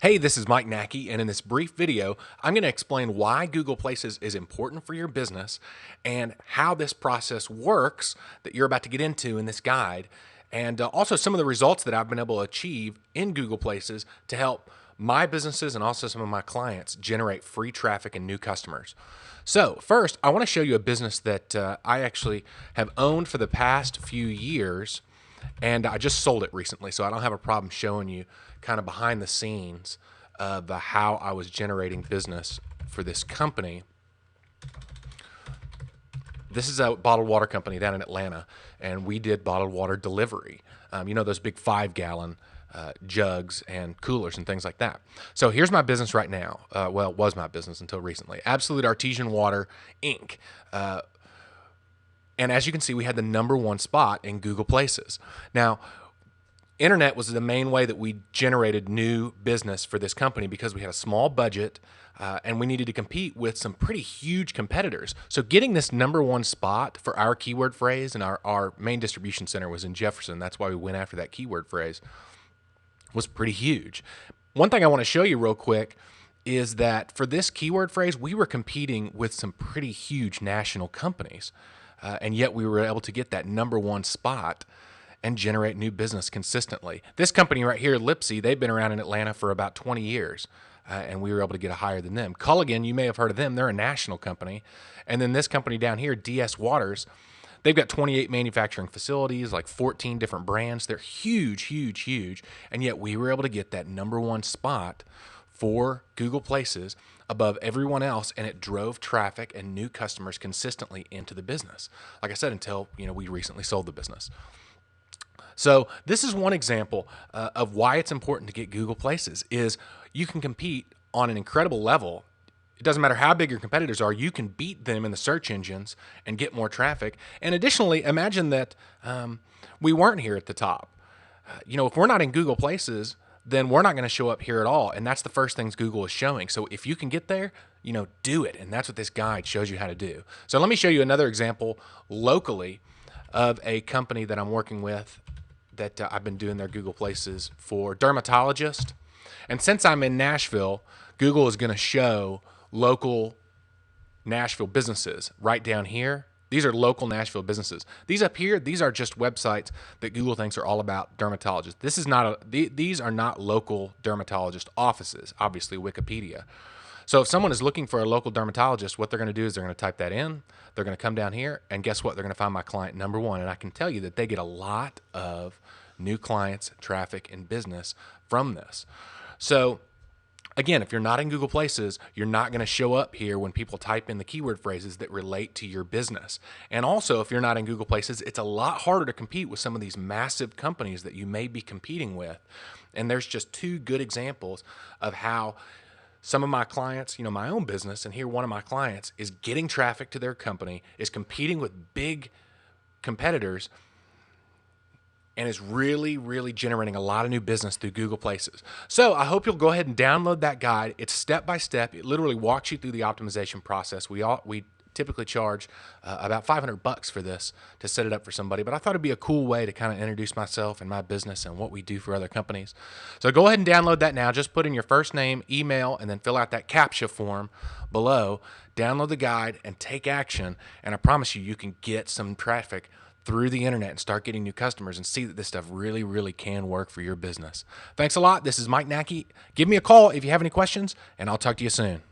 Hey, this is Mike Nackey, and in this brief video, I'm going to explain why Google Places is important for your business and how this process works that you're about to get into in this guide, and also some of the results that I've been able to achieve in Google Places to help my businesses and also some of my clients generate free traffic and new customers. So first, I want to show you a business that I actually have owned for the past few years, and I just sold it recently, so I don't have a problem showing you kind of behind the scenes of how I was generating business for this company. This is a bottled water company down in Atlanta, and we did bottled water delivery. You know, those big 5-gallon jugs and coolers and things like that. So here's my business right now. Well, it was my business until recently. Absolute Artesian Water, Inc. And as you can see, we had the #1 spot in Google Places. Now, internet was the main way that we generated new business for this company because we had a small budget and we needed to compete with some pretty huge competitors. So getting this #1 spot for our keyword phrase, and our main distribution center was in Jefferson, that's why we went after that keyword phrase, was pretty huge. One thing I want to show you real quick is that for this keyword phrase, we were competing with some pretty huge national companies. And yet we were able to get that #1 spot and generate new business consistently. This company right here, Lipsy, they've been around in Atlanta for about 20 years, and we were able to get a higher than them. Culligan, you may have heard of them. They're a national company. And then this company down here, DS Waters, they've got 28 manufacturing facilities, like 14 different brands. They're huge, huge, huge. And yet we were able to get that #1 spot for Google Places above everyone else, and it drove traffic and new customers consistently into the business. Like I said, until we recently sold the business. So this is one example of why it's important to get Google Places. Is you can compete on an incredible level. It doesn't matter how big your competitors are, you can beat them in the search engines and get more traffic. And additionally, imagine that we weren't here at the top. If we're not in Google Places, then we're not going to show up here at all. And that's the first things Google is showing. So if you can get there, do it. And that's what this guide shows you how to do. So let me show you another example locally of a company that I'm working with that I've been doing their Google Places for, dermatologist. And since I'm in Nashville, Google is going to show local Nashville businesses right down here. These are local Nashville businesses. These up here, these are just websites that Google thinks are all about dermatologists. These are not local dermatologist offices, obviously Wikipedia. So if someone is looking for a local dermatologist, what they're going to do is they're going to type that in. They're going to come down here, and guess what? They're going to find my client #1. And I can tell you that they get a lot of new clients, traffic, and business from this. So again, if you're not in Google Places, you're not going to show up here when people type in the keyword phrases that relate to your business. And also, if you're not in Google Places, it's a lot harder to compete with some of these massive companies that you may be competing with. And there's just two good examples of how some of my clients, my own business, and here one of my clients is getting traffic to their company, is competing with big competitors, and is really, really generating a lot of new business through Google Places. So I hope you'll go ahead and download that guide. It's step by step. It literally walks you through the optimization process. We typically charge about $500 for this to set it up for somebody, but I thought it'd be a cool way to kind of introduce myself and my business and what we do for other companies. So go ahead and download that now. Just put in your first name, email, and then fill out that CAPTCHA form below. Download the guide and take action, and I promise you can get some traffic through the internet and start getting new customers and see that this stuff really, really can work for your business. Thanks a lot. This is Mike Nackey. Give me a call if you have any questions, and I'll talk to you soon.